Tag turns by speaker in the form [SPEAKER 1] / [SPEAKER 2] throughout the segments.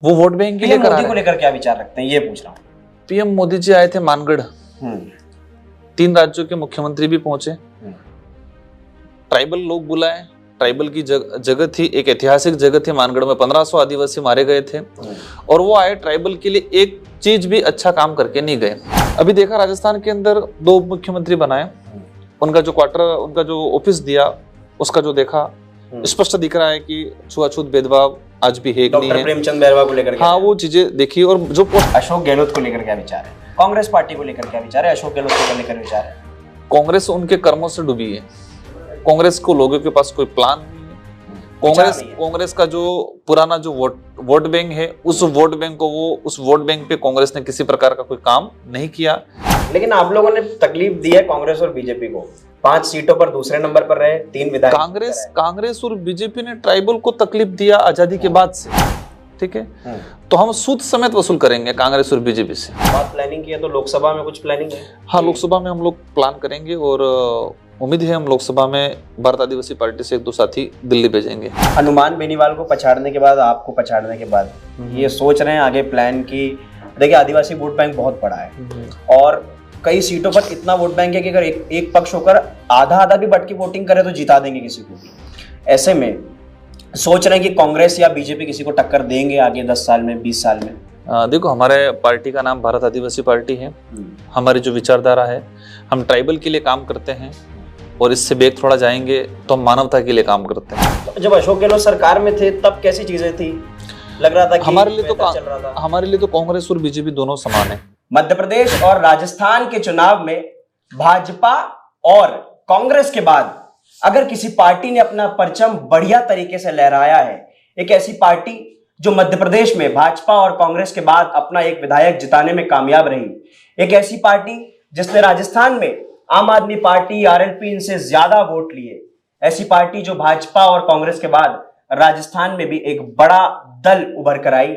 [SPEAKER 1] वो vote bank के लिए
[SPEAKER 2] पीएम मोदी को लेकर क्या विचार रखते हैं, ये पूछ रहा हूँ।
[SPEAKER 1] पीएम मोदी जी आए थे मानगढ़, 3 राज्यों के मुख्यमंत्री भी पहुंचे, ट्राइबल लोग बुलाए, ट्राइबल की जगह थी, एक ऐतिहासिक जगह थी मानगढ़ में, 1500 आदिवासी मारे गए थे और वो आए ट्राइबल के लिए, एक चीज भी अच्छा काम करके नहीं गए। अभी देखा राजस्थान के अंदर 2 मुख्यमंत्री बनाए, उनका जो क्वार्टर, उनका जो ऑफिस दिया, उसका जो देखा स्पष्ट दिख रहा है कि छुआछूत भेदभाव आज भी है,
[SPEAKER 2] डॉक्टर प्रेमचंद बैरवा को लेकर,
[SPEAKER 1] हाँ वो चीजें देखी। और जो
[SPEAKER 2] अशोक गहलोत को लेकर क्या विचार है, कांग्रेस पार्टी को लेकर क्या विचार है, अशोक गहलोत को लेकर विचार है?
[SPEAKER 1] कांग्रेस उनके कर्मों से डूबी है, कांग्रेस को लोगों के पास कोई प्लान नहीं है। कांग्रेस का जो पुराना जो वोट बैंक है, उस वोट बैंक को उस वोट बैंक पे कांग्रेस ने किसी प्रकार का कोई काम नहीं किया।
[SPEAKER 2] लेकिन आप लोगों ने तकलीफ दी है कांग्रेस और बीजेपी को, 5 सीटों पर दूसरे नंबर पर रहे, 3 विधायक।
[SPEAKER 1] कांग्रेस और बीजेपी ने ट्राइबल को तकलीफ दिया आजादी के बाद से, ठीक है, तो हम सूद समेत वसूल करेंगे कांग्रेस और बीजेपी से।
[SPEAKER 2] बात प्लानिंग की है तो लोकसभा में कुछ प्लानिंग है?
[SPEAKER 1] हाँ, लोकसभा में हम लोग प्लान करेंगे और उम्मीद है हम लोकसभा में भारत आदिवासी पार्टी से 1-2 साथी दिल्ली भेजेंगे।
[SPEAKER 2] हनुमान बेनीवाल को पछाड़ने के बाद, आपको पछाड़ने के बाद ये सोच रहे हैं आगे प्लान की? देखिए, आदिवासी वोट बैंक बहुत बड़ा है और कई सीटों पर इतना वोट बैंक है कि अगर एक पक्ष होकर आधा भी बट की वोटिंग करे तो जिता देंगे किसी को भी। ऐसे में सोच रहे हैं कि कांग्रेस या बीजेपी किसी को टक्कर देंगे आगे 10 साल में, 20 साल में?
[SPEAKER 1] देखो, हमारे पार्टी का नाम भारत आदिवासी पार्टी है। हमारी जो विचारधारा है, हम ट्राइबल के लिए काम करते हैं और इससे बेग थोड़ा जाएंगे तो हम मानवता के लिए काम करते हैं।
[SPEAKER 2] जब अशोक गहलोत सरकार में थे तब कैसी चीजें थी? लग रहा था कि
[SPEAKER 1] हमारे लिए तो कांग्रेस और बीजेपी दोनों समान है।
[SPEAKER 2] मध्य प्रदेश और राजस्थान के चुनाव में भाजपा और कांग्रेस के बाद अगर किसी पार्टी ने अपना परचम बढ़िया तरीके से लहराया है, एक ऐसी पार्टी जो मध्य प्रदेश में भाजपा और कांग्रेस के बाद अपना एक विधायक जिताने में कामयाब रही, एक ऐसी पार्टी जिसने राजस्थान में आम आदमी पार्टी, आरएलपी इनसे ज्यादा वोट लिए, ऐसी पार्टी जो भाजपा और कांग्रेस के बाद राजस्थान में भी एक बड़ा दल उभर कर आई,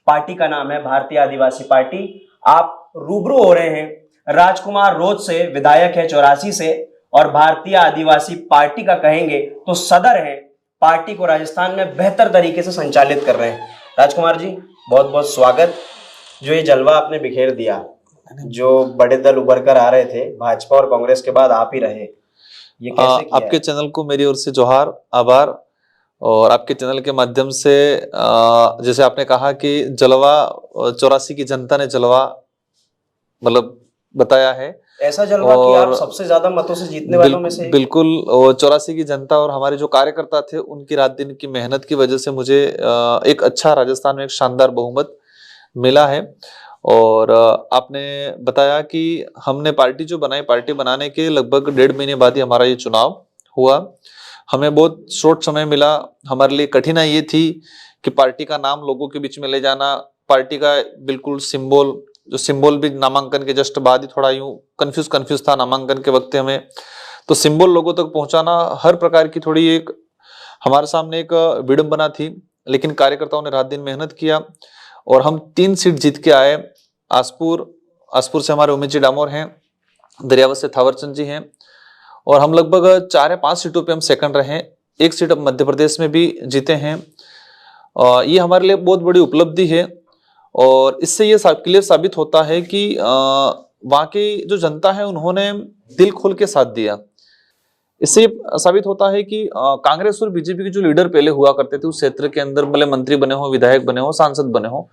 [SPEAKER 2] पार्टी का नाम है भारतीय आदिवासी पार्टी। आप रूबरू हो रहे हैं राजकुमार रोज से, विधायक है 84 से, और भारतीय आदिवासी पार्टी का कहेंगे तो सदर है, पार्टी को राजस्थान में बेहतर तरीके से संचालित कर रहे हैं। राजकुमार जी, बहुत बहुत स्वागत। जो ये जलवा आपने बिखेर दिया, जो बड़े दल उभर कर आ रहे थे, भाजपा और कांग्रेस के बाद आप ही रहे, ये कैसे किया?
[SPEAKER 1] आपके चैनल को मेरी ओर से जोहार, आभार। और आपके चैनल के माध्यम से जैसे आपने कहा कि जलवा 84 की जनता ने जलवा मतलब बताया है,
[SPEAKER 2] ऐसा जलवा कि आप सबसे ज्यादा मतों से जीतने वालों में से।
[SPEAKER 1] बिल्कुल, 84 की जनता और हमारे जो कार्यकर्ता थे उनकी रात दिन की मेहनत की वजह से मुझे एक अच्छा राजस्थान में एक शानदार बहुमत मिला है। और आपने बताया कि हमने पार्टी जो बनाई, पार्टी बनाने के लगभग 1.5 महीने बाद ही हमारा ये चुनाव हुआ। हमें बहुत शॉर्ट समय मिला। हमारे लिए कठिनाई ये थी कि पार्टी का नाम लोगों के बीच में ले जाना, पार्टी का बिल्कुल सिंबल भी नामांकन के जस्ट बाद ही थोड़ा यूं कंफ्यूज था नामांकन के वक्त हमें, तो सिंबल लोगों तक पहुंचाना हर प्रकार की थोड़ी एक हमारे सामने एक विडंबना थी। लेकिन कार्यकर्ताओं ने रात दिन मेहनत किया और हम 3 सीट जीत के आए। आसपुर से हमारे उमेश जी डामोर हैं, दरियावत से थावरचंद जी हैं, और हम लगभग 4 या 5 सीटों पे हम सेकंड रहे। 1 सीट अब मध्य प्रदेश में भी जीते हैं। ये हमारे लिए बहुत बड़ी उपलब्धि है और इससे ये क्लियर साबित होता है कि वहाँ की जो जनता है उन्होंने दिल खोल के साथ दिया। इससे ये साबित होता है कि कांग्रेस और बीजेपी के जो लीडर पहले हुआ करते थे उस क्षेत्र के अंदर, भले मंत्री बने हो, विधायक बने हो, सांसद बने हो,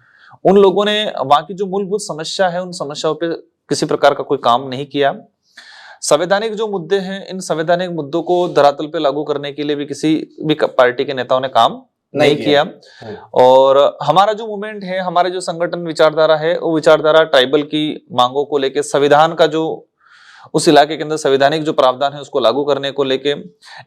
[SPEAKER 1] उन लोगों ने वहाँ की जो मूलभूत समस्या है उन समस्याओं पे किसी प्रकार का कोई काम नहीं किया। संवैधानिक जो मुद्दे हैं, इन संवैधानिक मुद्दों को धरातल पे लागू करने के लिए भी किसी भी पार्टी के नेताओं ने काम नहीं किया। और हमारा जो मूवमेंट है, हमारे जो संगठन विचारधारा है, वो विचारधारा ट्राइबल की मांगों को लेके, संविधान का जो उस इलाके के अंदर संवैधानिक जो प्रावधान है उसको लागू करने को लेके,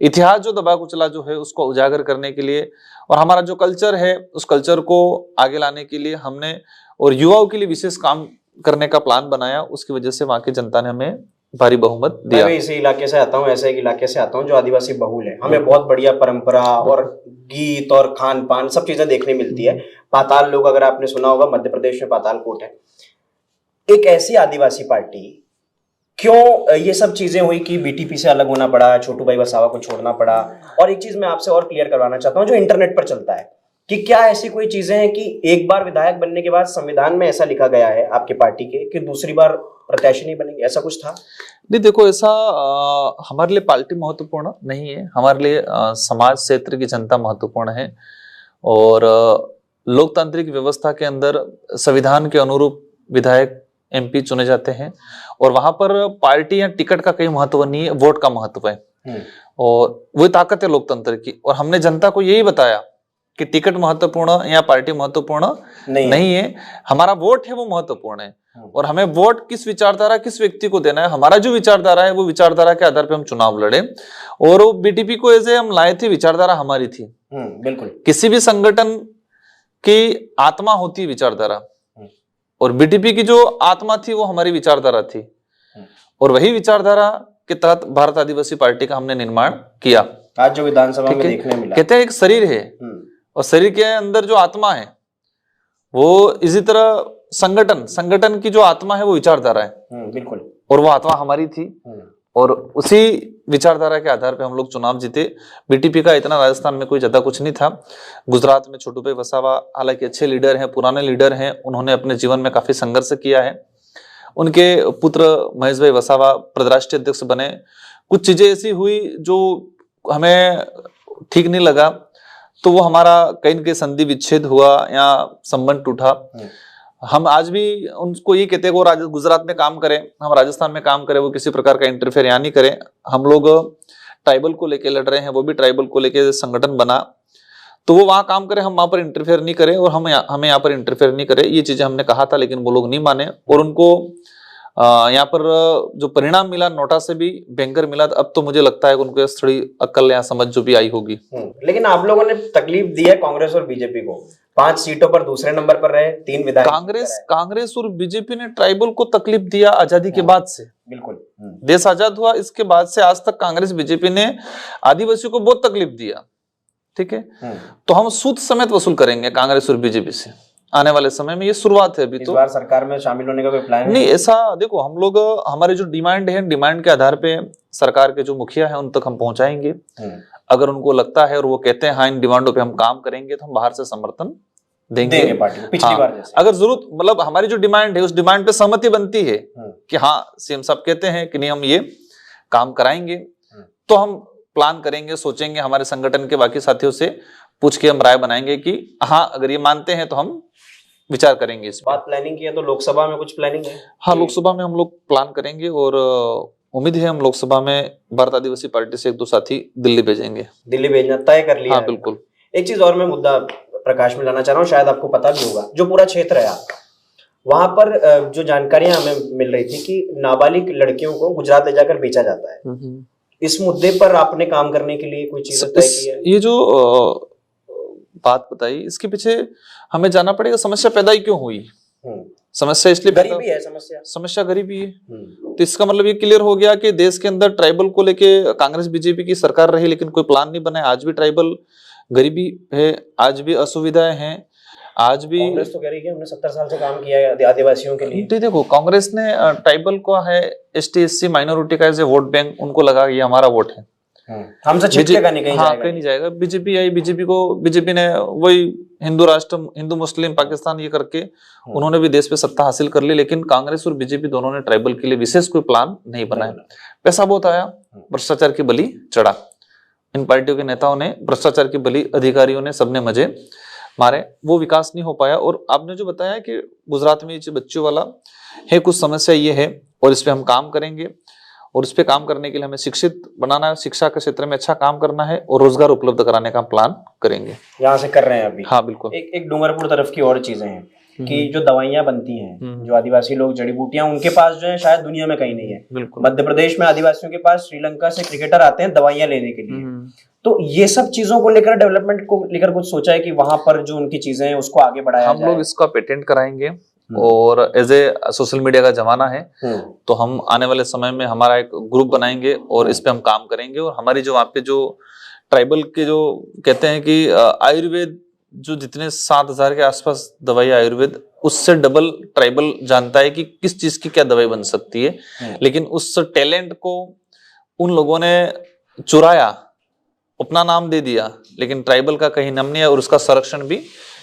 [SPEAKER 1] इतिहास जो दबा कुचला जो है उसको उजागर करने के लिए, और हमारा जो कल्चर है उस कल्चर को आगे लाने के लिए हमने और युवाओं के लिए विशेष काम करने का प्लान बनाया। उसकी वजह से वहां की जनता ने हमें भारी बहुमत दिया।
[SPEAKER 2] मैं इसी इलाके से आता हूँ, ऐसे एक इलाके से आता हूँ जो आदिवासी बहुल है। हमें बहुत बढ़िया परंपरा और गीत और खान पान सब चीजें देखने मिलती है। पाताल लोग, अगर आपने सुना होगा, मध्य प्रदेश में पातालकोट है। एक ऐसी आदिवासी पार्टी, क्यों ये सब चीजें हुई कि बीटीपी से अलग होना पड़ा, छोटू भाई वसावा को छोड़ना पड़ा? और एक चीज मैं आपसे और क्लियर करवाना चाहता हूँ जो इंटरनेट पर चलता है कि क्या ऐसी कोई चीजें हैं कि एक बार विधायक बनने के बाद संविधान में ऐसा लिखा गया है आपके पार्टी के कि दूसरी बार प्रत्याशी नहीं बनेंगे, ऐसा कुछ था?
[SPEAKER 1] नहीं, देखो ऐसा हमारे लिए पार्टी महत्वपूर्ण नहीं है, हमारे लिए समाज क्षेत्र की जनता महत्वपूर्ण है। और लोकतांत्रिक व्यवस्था के अंदर संविधान के अनुरूप विधायक एमपी चुने जाते हैं और वहां पर पार्टी या टिकट का कहीं महत्व नहीं है, वोट का महत्व है। और वही ताकत है लोकतंत्र की। और हमने जनता को यही बताया कि टिकट महत्वपूर्ण या पार्टी महत्वपूर्ण नहीं है, हमारा वोट है वो महत्वपूर्ण है। और हमें वोट किस विचारधारा, किस व्यक्ति को देना है, हमारा जो विचारधारा है वो विचारधारा के आधार पर हम चुनाव लड़े। और वो बीटीपी को ऐसे हम लाए थे, विचारधारा हमारी थी।
[SPEAKER 2] बिल्कुल।
[SPEAKER 1] किसी भी संगठन की आत्मा होती है विचारधारा, और बीटीपी की जो आत्मा थी वो हमारी विचारधारा थी। और वही विचारधारा के तहत भारत आदिवासी पार्टी का हमने निर्माण किया।
[SPEAKER 2] आज जो विधानसभा में देखने मिला,
[SPEAKER 1] कहते हैं एक शरीर है और शरीर के अंदर जो आत्मा है वो इसी तरह संगठन की जो आत्मा है वो विचारधारा है।
[SPEAKER 2] बिल्कुल।
[SPEAKER 1] और वो आत्मा हमारी थी और उसी विचारधारा के आधार पे हम लोग चुनाव जीते। बीटीपी का इतना राजस्थान में कोई ज्यादा कुछ नहीं था। गुजरात में छोटूभाई वसावा हालांकि अच्छे लीडर हैं, पुराने लीडर हैं, उन्होंने अपने जीवन में काफी संघर्ष किया है। उनके पुत्र महेश भाई वसावा प्रदेश अध्यक्ष बने। कुछ चीजें ऐसी हुई जो हमें ठीक नहीं लगा, तो वो हमारा कहीं न कहीं संधि विच्छेद हुआ या संबंध टूटा। हम आज भी उनको ये कहते हैं वो गुजरात में काम करें, हम राजस्थान में काम करें, वो किसी प्रकार का इंटरफेयर यहाँ नहीं करें। हम लोग ट्राइबल को लेके लड़ रहे हैं, वो भी ट्राइबल को लेके संगठन बना, तो वो वहां काम करे, हम वहां पर इंटरफेयर नहीं करें और हमें यहाँ पर इंटरफेयर नहीं करें। ये चीजें हमने कहा था, लेकिन वो लोग नहीं माने। और उनको यहाँ पर जो परिणाम मिला नोटा से भी भयंकर मिला। अब तो मुझे लगता है कि उनको थोड़ी अक्ल या समझ जो भी आई होगी।
[SPEAKER 2] लेकिन आप लोगों ने तकलीफ दी है कांग्रेस और बीजेपी को। 5 सीटों पर दूसरे नंबर पर रहे, 3 विधायक।
[SPEAKER 1] कांग्रेस और बीजेपी ने ट्राइबल को तकलीफ दिया आजादी के बाद से।
[SPEAKER 2] बिल्कुल।
[SPEAKER 1] देश आजाद हुआ इसके बाद से आज तक कांग्रेस बीजेपी ने आदिवासियों को बहुत तकलीफ दिया। ठीक है, तो हम सूद समेत वसूल करेंगे कांग्रेस और बीजेपी से आने वाले समय में। ये शुरुआत है अभी।
[SPEAKER 2] इस बार सरकार में शामिल होने का कोई प्लान
[SPEAKER 1] नहीं, ऐसा देखो, हम लोग हमारे जो डिमांड है, डिमांड के आधार पे सरकार के जो मुखिया है उन तक हम पहुंचाएंगे। अगर उनको लगता है और वो कहते हैं हाँ इन डिमांडों पे हम काम करेंगे, तो हम बाहर से समर्थन देंगे पार्टी को। पिछली बार जैसे अगर जरूरत, मतलब हमारी जो डिमांड है उस डिमांड पे सहमति बनती है कि हाँ सीएम साहब कहते हैं कि नहीं हम ये काम कराएंगे, तो हम प्लान करेंगे, सोचेंगे, हमारे संगठन के बाकी साथियों से पूछ के हम राय बनाएंगे कि हाँ अगर ये मानते हैं तो हम विचार करेंगे। इस बात
[SPEAKER 2] प्लानिंग की है तो लोकसभा में कुछ प्लानिंग है?
[SPEAKER 1] हाँ, लोकसभा में हम लोग प्लान करेंगे और उम्मीद है हम लोकसभा में भारत आदिवासी पार्टी से 1-2 साथी दिल्ली भेजेंगे।
[SPEAKER 2] दिल्ली भेजना तय कर लिया?
[SPEAKER 1] हाँ बिल्कुल।
[SPEAKER 2] एक चीज और मैं मुद्दा प्रकाश में लाना चाह रहा हूँ, शायद आपको पता भी होगा, जो पूरा क्षेत्र है आपका, वहां पर जो जानकारियां हमें मिल रही थी कि नाबालिग लड़कियों को गुजरात ले जाकर बेचा जाता है। इस मुद्दे पर आपने काम करने के लिए कोई चीज तय की है?
[SPEAKER 1] ये जो बात बताई, इसके पीछे हमें जाना पड़ेगा समस्या पैदा ही क्यों हुई। समस्या इसलिए
[SPEAKER 2] गरीबी है,
[SPEAKER 1] समस्या गरीबी है। तो इसका मतलब ये क्लियर हो गया कि देश के अंदर ट्राइबल को लेके कांग्रेस बीजेपी की सरकार रही, लेकिन कोई प्लान नहीं बना है। आज भी ट्राइबल गरीबी है, आज भी असुविधाएं हैं, आज भी।
[SPEAKER 2] कांग्रेस तो कह रही है हमने 70 साल से काम किया है आदिवासियों के लिए।
[SPEAKER 1] देखो, कांग्रेस ने ट्राइबल को है, एसटी एससी माइनॉरिटी का एज ए वोट बैंक उनको लगा, ये हमारा वोट है,
[SPEAKER 2] हमसे छिपकेगा नहीं, कहीं
[SPEAKER 1] कहीं नहीं जाएगा। बीजेपी आई, बीजेपी ने वही हिंदू राष्ट्र, हिंदू मुस्लिम पाकिस्तान ये करके उन्होंने भी देश पे सत्ता हासिल कर ली, लेकिन कांग्रेस और बीजेपी दोनों ने ट्राइबल के लिए विशेष कोई प्लान नहीं बनाया। पैसा बहुत आया, भ्रष्टाचार की बलि चढ़ा। इन पार्टियों के नेताओं ने भ्रष्टाचार की बलि, अधिकारियों ने, सबने मजे मारे, वो विकास नहीं हो पाया। और आपने जो बताया कि गुजरात में ये बच्चों वाला है, कुछ समस्या ये है और इस पे हम काम करेंगे। और इस पे काम करने के लिए हमें शिक्षित बनाना है, शिक्षा के क्षेत्र में अच्छा काम करना है और रोजगार उपलब्ध कराने का प्लान करेंगे।
[SPEAKER 2] यहाँ से कर रहे हैं अभी?
[SPEAKER 1] हाँ बिल्कुल।
[SPEAKER 2] एक डूंगरपुर तरफ की और चीजें हैं कि जो दवाइयां बनती हैं, जो आदिवासी लोग, जड़ी बूटियां, उनके पास जो है शायद दुनिया में कहीं नहीं है।
[SPEAKER 1] बिल्कुल।
[SPEAKER 2] मध्य प्रदेश में आदिवासियों के पास श्रीलंका से क्रिकेटर आते हैं दवाइयां लेने के लिए। तो ये सब चीजों को लेकर, डेवलपमेंट को लेकर कुछ सोचा है कि वहां पर जो उनकी चीजें हैं उसको आगे बढ़ाया
[SPEAKER 1] हम लोग इसका पेटेंट कराएंगे। और एज ए सोशल मीडिया का जमाना है, तो हम आने वाले समय में हमारा एक ग्रुप बनाएंगे और इस पे हम काम करेंगे। और हमारी जो वहाँ पे जो ट्राइबल के जो कहते हैं कि आयुर्वेद, जो जितने 7,000 के आसपास दवाई आयुर्वेद, उससे डबल ट्राइबल जानता है कि किस चीज की क्या दवाई बन सकती है। लेकिन उस टैलेंट को उन लोगों ने चुराया अपना नाम दे दिया, लेकिन ट्राइबल का कहीं नाम नहीं है और उसका संरक्षण भी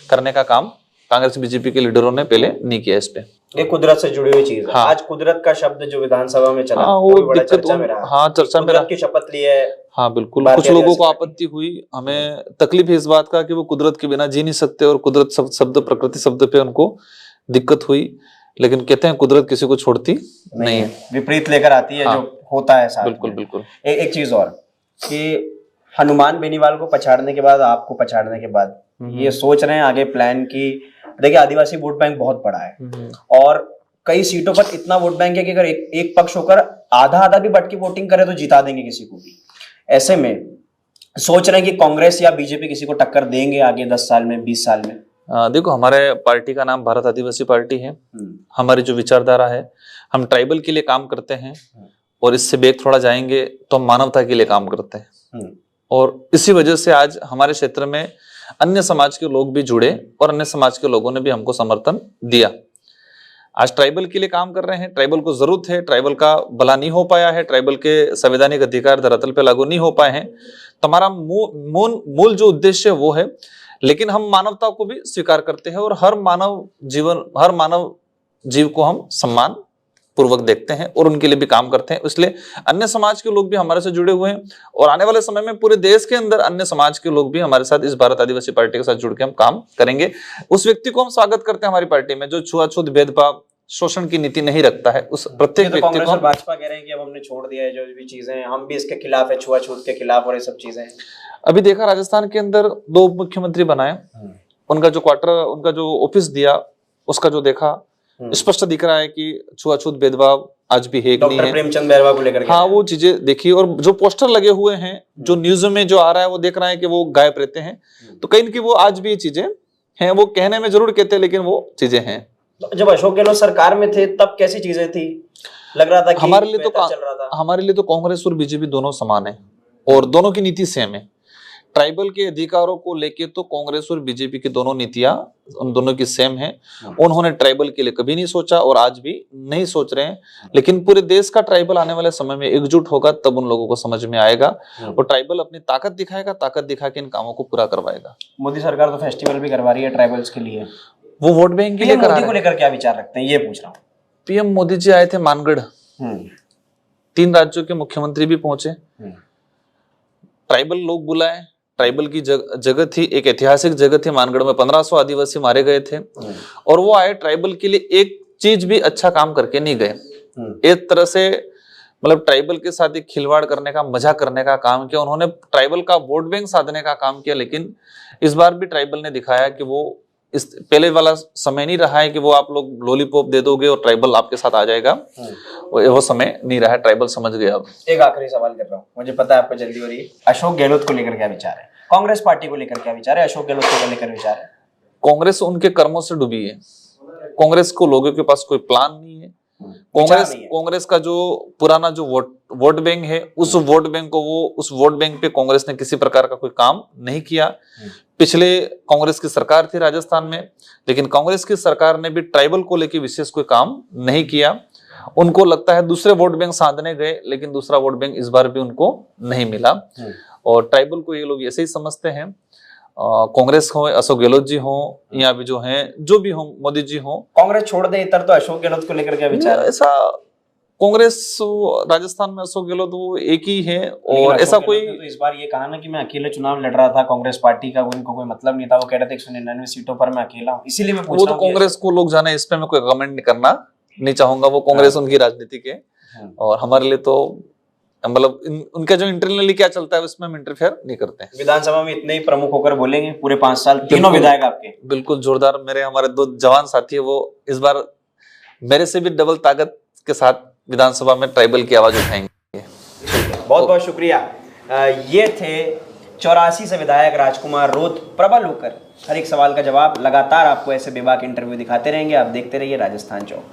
[SPEAKER 1] करने का काम कांग्रेस बीजेपी के लीडरों ने पहले नहीं किया इस पे।
[SPEAKER 2] ये कुदरत से जुड़ी हुई चीज है।
[SPEAKER 1] हाँ।
[SPEAKER 2] आज कुदरत का शब्द जो विधानसभा में चला,
[SPEAKER 1] हाँ,
[SPEAKER 2] वो
[SPEAKER 1] वो
[SPEAKER 2] भी बड़ा
[SPEAKER 1] दिक्कत
[SPEAKER 2] चर्चा में रहा।
[SPEAKER 1] हाँ, चर्चा में
[SPEAKER 2] कुदरत की शपथ ली है।
[SPEAKER 1] हाँ बिल्कुल,
[SPEAKER 2] भारतीय
[SPEAKER 1] कुछ लोगों को
[SPEAKER 2] आदिवासी
[SPEAKER 1] आपत्ति हुई, हमें तकलीफ है इस बात का कि वो कुदरत के बिना जी नहीं सकते और कुदरत शब्द प्रकृति शब्द पे उनको दिक्कत हुई, लेकिन कहते हैं कुदरत किसी को छोड़ती नहीं है,
[SPEAKER 2] विपरीत लेकर आती है।
[SPEAKER 1] हाँ,
[SPEAKER 2] जो होता है साथ
[SPEAKER 1] बिल्कुल
[SPEAKER 2] में।
[SPEAKER 1] बिल्कुल।
[SPEAKER 2] एक चीज और कि हनुमान बेनीवाल को पछाड़ने के बाद, आपको पछाड़ने के बाद ये सोच रहे हैं आगे प्लान की, देखिए आदिवासी वोट बैंक बहुत बड़ा है और कई सीटों पर इतना वोट बैंक है कि अगर एक पक्ष होकर आधा आधा भी बट की वोटिंग करे तो जिता देंगे किसी को भी। ऐसे में सोच रहे हैं कि कांग्रेस या बीजेपी किसी को टक्कर देंगे आगे 10 साल में, 20 साल में?
[SPEAKER 1] देखो, हमारे पार्टी का नाम भारत आदिवासी पार्टी है। हमारी जो विचारधारा है, हम ट्राइबल के लिए काम करते हैं और इससे बेग थोड़ा जाएंगे तो हम मानवता के लिए काम करते हैं। और इसी वजह से आज हमारे क्षेत्र में अन्य समाज के लोग भी जुड़े और अन्य समाज के लोगों ने भी हमको समर्थन दिया। आज ट्राइबल के लिए काम कर रहे हैं, ट्राइबल को जरूरत है, ट्राइबल का भला नहीं हो पाया है, ट्राइबल के संवैधानिक अधिकार धरातल पे लागू नहीं हो पाए हैं, तो हमारा मूल जो उद्देश्य है वो है। लेकिन हम मानवता को भी स्वीकार करते हैं और हर मानव जीव को हम सम्मान पूर्वक देखते हैं और उनके लिए भी काम करते हैं। इसलिए अन्य समाज के लोग भी हमारे से जुड़े हुए हैं और आने वाले समय में पूरे देश के अंदर अन्य समाज के लोग भी हमारे साथ इस भारत आदिवासी पार्टी के साथ जुड़ के हम काम करेंगे। उस व्यक्ति को हम स्वागत करते हैं हमारी पार्टी में जो छुआछूत, भेदभाव, शोषण की नीति नहीं रखता है। उस प्रत्येक व्यक्ति को
[SPEAKER 2] भाजपा कह रहे हैं कि अब हमने छोड़ दिया है जो भी चीजें, हम भी इसके खिलाफ है, छुआछूत के खिलाफ और ये सब चीजें।
[SPEAKER 1] अभी देखा राजस्थान के अंदर 2 मुख्यमंत्री बनाए, उनका जो क्वार्टर, उनका जो ऑफिस दिया, उसका जो देखा स्पष्ट दिख रहा है कि छुआछूत, भेदभाव आज भी है कि नहीं है।
[SPEAKER 2] प्रेमचंद बैरवा को लेकर,
[SPEAKER 1] हाँ, वो चीजें देखी और जो पोस्टर लगे हुए हैं, जो न्यूज में जो आ रहा है वो देख रहे हैं कि वो गायब रहते हैं। तो कहीं की वो आज भी ये चीजें हैं, वो कहने में जरूर कहते हैं लेकिन वो चीजें हैं।
[SPEAKER 2] जब अशोक गहलोत सरकार में थे तब कैसी चीजें थी? लग रहा था कि
[SPEAKER 1] हमारे लिए तो
[SPEAKER 2] चल रहा था।
[SPEAKER 1] हमारे लिए तो कांग्रेस और बीजेपी दोनों समान है और दोनों की नीति सेम है। ट्राइबल के अधिकारों को लेके तो कांग्रेस और बीजेपी की दोनों नीतियां उन दोनों की सेम है। उन्होंने ट्राइबल के लिए कभी नहीं सोचा और आज भी नहीं सोच रहे हैं, लेकिन पूरे देश का ट्राइबल आने वाले समय में एकजुट होगा तब उन लोगों को समझ में आएगा और ट्राइबल अपनी ताकत दिखाएगा, ताकत दिखा के इन कामों को पूरा करवाएगा।
[SPEAKER 2] मोदी सरकार तो फेस्टिवल भी करवा रही है ट्राइबल्स के लिए,
[SPEAKER 1] वो वोट बैंक के लिए करा रहे हैं।
[SPEAKER 2] मोदी को लेकर क्या विचार रखते हैं, ये पूछ रहा हूँ।
[SPEAKER 1] पीएम मोदी जी आए थे मानगढ़, 3 राज्यों के मुख्यमंत्री भी पहुंचे, ट्राइबल लोग बुलाए, ट्राइबल की जगह थी, एक ऐतिहासिक जगह थी मानगढ़ में, 1500 आदिवासी मारे गए थे और वो आए ट्राइबल के लिए एक चीज भी अच्छा काम करके नहीं गए। एक तरह से मतलब ट्राइबल के साथ एक खिलवाड़ करने का, मजाक करने का काम किया। उन्होंने ट्राइबल का वोट बैंक साधने का काम किया, लेकिन इस बार भी ट्राइबल ने दिखाया कि वो इस पहले वाला समय नहीं रहा है कि वो आप लोग लॉलीपॉप दे दोगे और ट्राइबल आपके साथ आ जाएगा, वो समय नहीं रहा है। ट्राइबल समझ गया। अब
[SPEAKER 2] एक आखिरी सवाल कर रहा हूँ, मुझे पता है आपको जल्दी हो रही है। अशोक गहलोत को लेकर क्या विचार है? कांग्रेस पार्टी को लेकर क्या विचार है? अशोक गहलोत को लेकर विचार है?
[SPEAKER 1] कांग्रेस उनके कर्मों से डूबी है। कांग्रेस को लोगों के पास कोई प्लान नहीं है। कांग्रेस का जो पुराना जो वोट बैंक है, उस वोट बैंक को उस वोट बैंक पे कांग्रेस ने किसी प्रकार का कोई काम नहीं किया। पिछले कांग्रेस की सरकार थी राजस्थान में, लेकिन कांग्रेस की सरकार ने भी ट्राइबल को लेकर विशेष कोई काम नहीं किया। उनको लगता है दूसरे वोट बैंक साधने गए, लेकिन दूसरा वोट बैंक इस बार भी उनको नहीं मिला और ट्राइबल को ये लोग ऐसे ही समझते हैं। कांग्रेस हो, अशोक गहलोत जी हो या भी जो हैं, जो भी हो, मोदी जी हो,
[SPEAKER 2] कांग्रेस छोड़ दे इतर, तो अशोक गहलोत को लेकर क्या विचार है?
[SPEAKER 1] ऐसा कांग्रेस राजस्थान में अशोक गहलोत वो एक ही है और ऐसा कोई
[SPEAKER 2] तो इस बार ये कहा ना कि मैं अकेले चुनाव लड़ रहा था, कांग्रेस पार्टी का उनको कोई मतलब नहीं था। वो कह रहे थे 199 सीटों पर मैं अकेला हूँ, इसीलिए मैं पूछ रहा हूँ।
[SPEAKER 1] वो तो कांग्रेस को लोग जाने, इस पे मैं कोई कमेंट नहीं करना नहीं चाहूंगा। वो कांग्रेस उनकी राजनीति के और हमारे लिए तो मतलब उनका जो इंटरनली क्या चलता है उसमें हम इंटरफेयर नहीं करते हैं।
[SPEAKER 2] विधानसभा में इतने ही प्रमुख होकर बोलेंगे पूरे 5 साल, तीनों विधायक आपके
[SPEAKER 1] बिल्कुल जोरदार। मेरे हमारे 2 जवान साथी है, वो इस बार मेरे से भी डबल ताकत के साथ विधानसभा में ट्राइबल की आवाज उठाएंगे।
[SPEAKER 2] बहुत बहुत शुक्रिया। ये थे 84 से विधायक राजकुमार रोत, प्रबल होकर हर एक सवाल का जवाब। लगातार आपको ऐसे बेबाक इंटरव्यू दिखाते रहेंगे। आप देखते रहिए राजस्थान चौक।